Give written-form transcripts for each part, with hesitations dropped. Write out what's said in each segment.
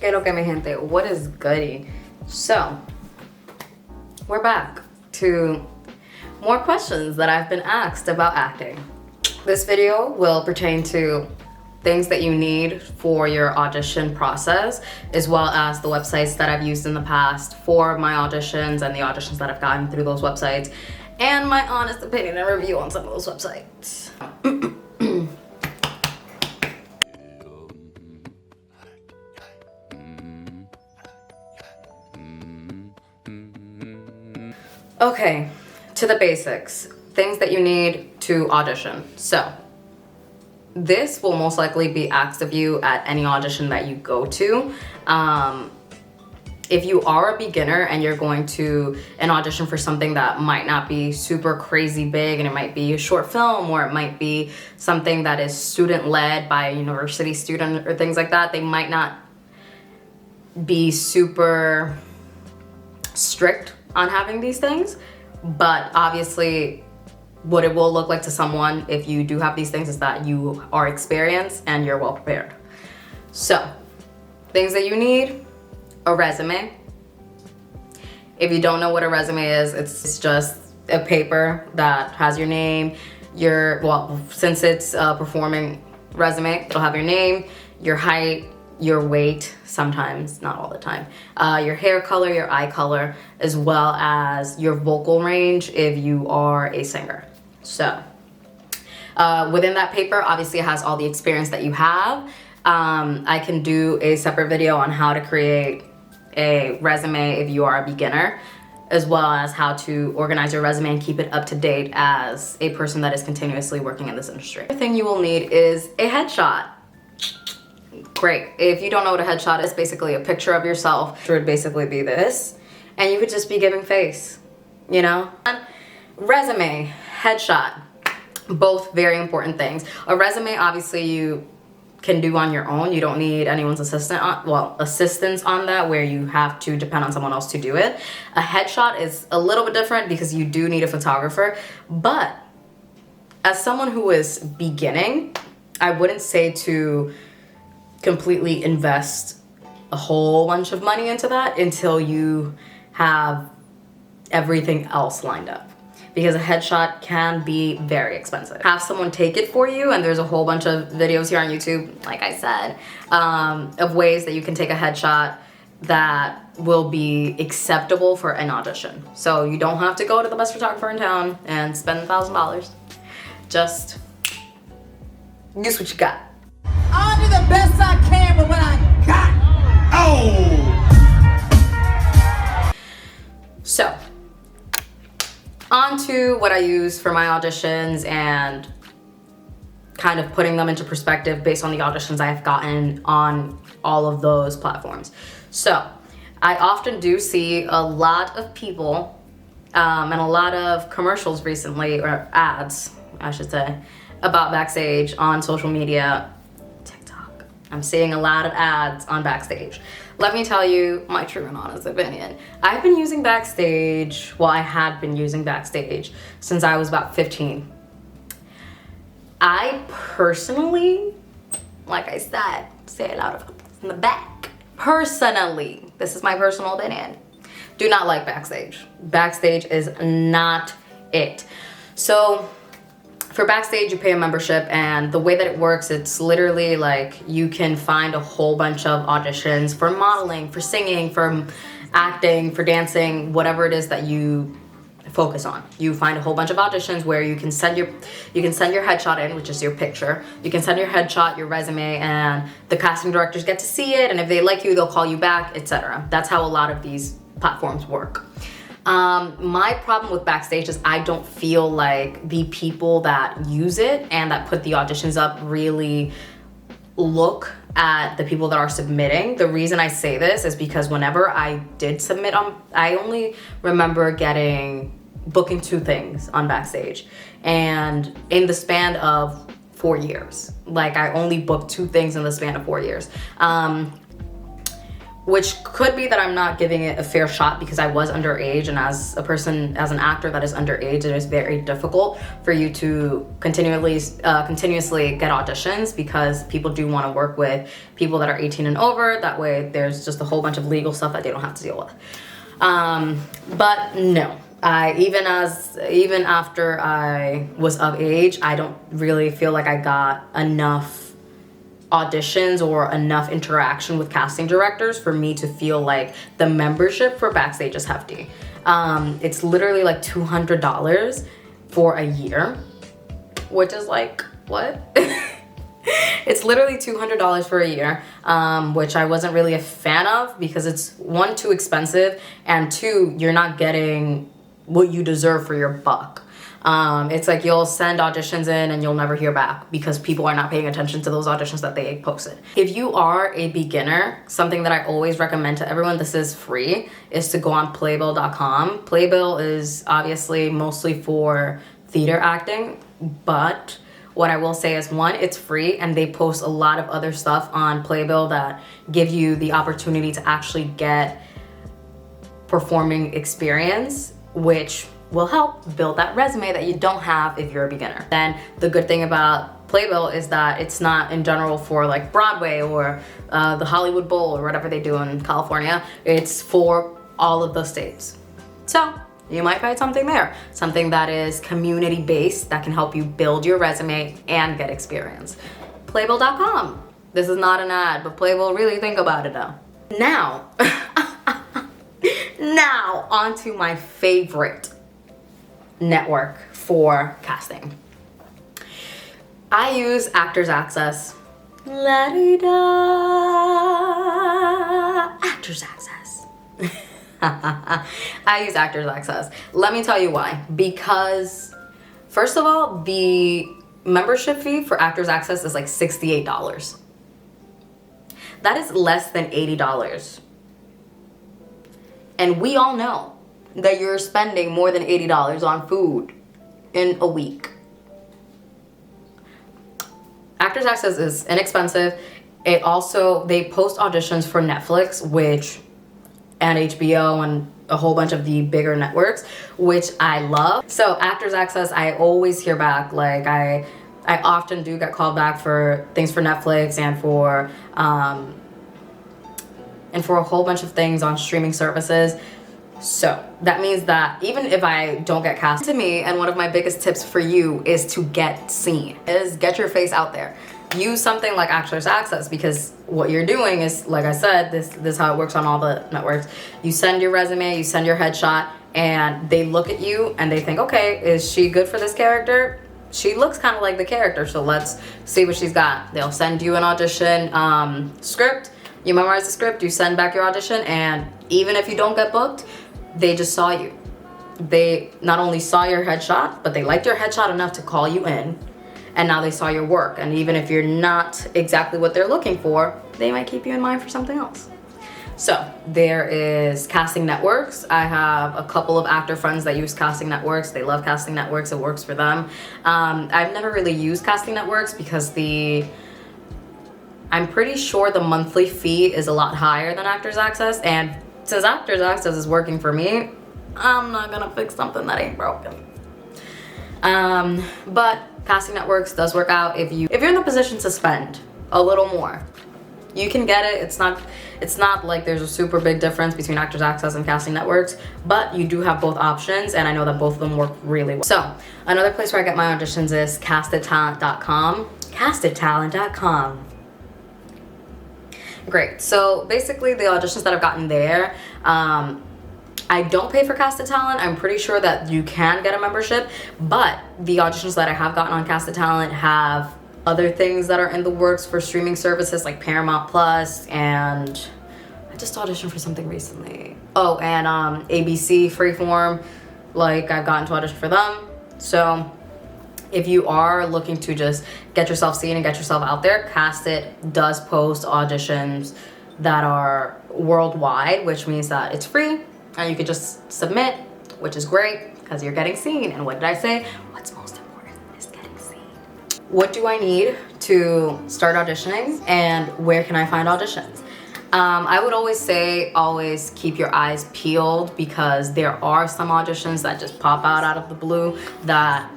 Que lo que mi gente, what is goody? So, we're back to more questions that I've been asked about acting. This video will pertain to things that you need for your audition process, as well as the websites that I've used in the past for my auditions and the auditions that I've gotten through those websites, and my honest opinion and review on some of those websites. Okay, to the basics. Things that you need to audition. So, this will most likely be asked of you at any audition that you go to. If you are a beginner and you're going to an audition for something that might not be super crazy big, and it might be a short film, or it might be something that is student-led by a university student or things like that, they might not be super strict on having these things, but obviously what it will look like to someone if you do have these things is that you are experienced and you're well prepared. So, things that you need: a resume. If you don't know what a resume is, it's just a paper that has your name, since it's a performing resume, it'll have your name, your height, your weight, sometimes, not all the time, your hair color, your eye color, as well as your vocal range if you are a singer. So, within that paper, obviously it has all the experience that you have. I can do a separate video on how to create a resume if you are a beginner, as well as how to organize your resume and keep it up to date as a person that is continuously working in this industry. The thing you will need is a headshot. Great. If you don't know what a headshot is, basically a picture of yourself. It would basically be this, and you could just be giving face, you know? Resume, headshot, both very important things. A resume, obviously, you can do on your own. You don't need anyone's assistance on that, where you have to depend on someone else to do it. A headshot is a little bit different because you do need a photographer, but as someone who is beginning, I wouldn't say to completely invest a whole bunch of money into that until you have everything else lined up, because a headshot can be very expensive. Have someone take it for you, and there's a whole bunch of videos here on YouTube, like I said, of ways that you can take a headshot that will be acceptable for an audition. So you don't have to go to the best photographer in town and spend $1,000. Just use what you got. I'll do the best I can with what I got. Oh! So, on to what I use for my auditions and kind of putting them into perspective based on the auditions I have gotten on all of those platforms. So, I often do see a lot of people and a lot of commercials recently, or ads, I should say, about Backstage on social media. I'm seeing a lot of ads on Backstage. Let me tell you my true and honest opinion. I've been using Backstage, I had been using Backstage since I was about 15. I personally, like I said, say it out in the back. Personally, this is my personal opinion, do not like Backstage. Backstage is not it. So, for Backstage, you pay a membership, and the way that it works, it's literally like you can find a whole bunch of auditions for modeling, for singing, for acting, for dancing, whatever it is that you focus on. You find a whole bunch of auditions where you can send your headshot in, which is your picture. You can send your headshot, your resume, and the casting directors get to see it, and if they like you, they'll call you back, etc. That's how a lot of these platforms work. My problem with Backstage is I don't feel like the people that use it and that put the auditions up really look at the people that are submitting. The reason I say this is because whenever I did submit I only remember booking 2 things on Backstage, and in the span of 4 years. Like, I only booked 2 things in the span of 4 years. which could be that I'm not giving it a fair shot because I was underage, and as an actor that is underage, it is very difficult for you to continuously get auditions because people do want to work with people that are 18 and over. That way there's just a whole bunch of legal stuff that they don't have to deal with. But no, even after I was of age, I don't really feel like I got enough auditions or enough interaction with casting directors for me to feel like the membership for Backstage is hefty. It's literally like $200 for a year, which is like, what? It's literally $200 for a year, which I wasn't really a fan of because it's one, too expensive, and two, you're not getting what you deserve for your buck. It's like you'll send auditions in and you'll never hear back because people are not paying attention to those auditions that they posted. If you are a beginner, something that I always recommend to everyone, this is free, is to go on Playbill.com. Playbill is obviously mostly for theater acting, but what I will say is, one, it's free, and they post a lot of other stuff on Playbill that give you the opportunity to actually get performing experience, which will help build that resume that you don't have if you're a beginner. Then the good thing about Playbill is that it's not in general for like Broadway or the Hollywood Bowl or whatever they do in California. It's for all of the states. So you might find something there, something that is community based that can help you build your resume and get experience. Playbill.com. This is not an ad, but Playbill, really think about it though. Now, now onto my favorite network for casting. I use Actors Access. La-di-da. Actors Access. I use Actors Access. Let me tell you why. Because, first of all, the membership fee for Actors Access is like $68. That is less than $80. And we all know that you're spending more than $80 on food in a week. Actors Access is inexpensive. It also, they post auditions for Netflix, and HBO and a whole bunch of the bigger networks, which I love. So Actors Access, I always hear back. Like I often do get called back for things for Netflix and for a whole bunch of things on streaming services. So that means that even if I don't get cast, to me, and one of my biggest tips for you is to get seen, is get your face out there. Use something like Actors Access, because what you're doing is, like I said, this is how it works on all the networks. You send your resume, you send your headshot, and they look at you and they think, okay, is she good for this character? She looks kind of like the character, so let's see what she's got. They'll send you an audition script. You memorize the script, you send back your audition, and even if you don't get booked, they just saw you. They not only saw your headshot, but they liked your headshot enough to call you in, and now they saw your work. And even if you're not exactly what they're looking for, they might keep you in mind for something else. So there is casting networks. I have a couple of actor friends that use casting networks. They love casting networks. It works for them. I've never really used casting networks because I'm pretty sure the monthly fee is a lot higher than Actors Access, and since Actors Access is working for me, I'm not gonna fix something that ain't broken. But casting networks does work out if you're in the position to spend a little more. You can get it. It's not like there's a super big difference between Actors Access and casting networks, but you do have both options, and I know that both of them work really well. So another place where I get my auditions is castedtalent.com. Castedtalent.com. Great. So basically the auditions that I've gotten there, I don't pay for Casted Talent. I'm pretty sure that you can get a membership, but the auditions that I have gotten on Casted Talent have other things that are in the works for streaming services like Paramount Plus, and I just auditioned for something recently. Oh, and ABC Freeform, like I've gotten to audition for them. So if you are looking to just get yourself seen and get yourself out there, Casted does post auditions that are worldwide, which means that it's free and you can just submit, which is great because you're getting seen. And what did I say? What's most important is getting seen. What do I need to start auditioning, and where can I find auditions? I would always say, always keep your eyes peeled, because there are some auditions that just pop out of the blue that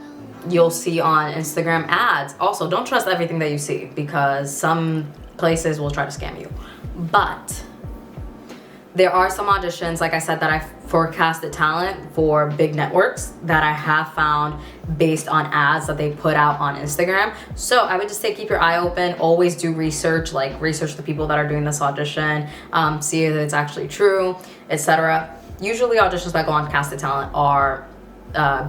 you'll see on Instagram ads. Also, don't trust everything that you see, because some places will try to scam you. But there are some auditions, like I said, that I forecasted talent for big networks that I have found based on ads that they put out on Instagram. So I would just say keep your eye open, always do research, like research the people that are doing this audition, see if it's actually true, etc. Usually auditions that go on Casted Talent are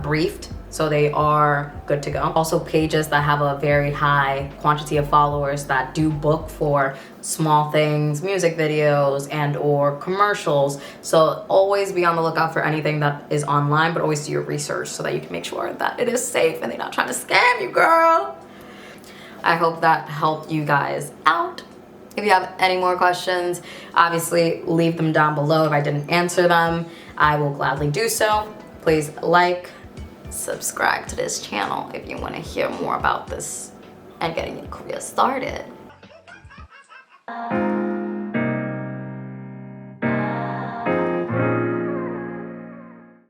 briefed, so they are good to go. Also, pages that have a very high quantity of followers that do book for small things, music videos and or commercials. So always be on the lookout for anything that is online, but always do your research so that you can make sure that it is safe and they're not trying to scam you, girl. I hope that helped you guys out. If you have any more questions, obviously leave them down below. If I didn't answer them, I will gladly do so. Please like, subscribe to this channel if you want to hear more about this and getting your career started.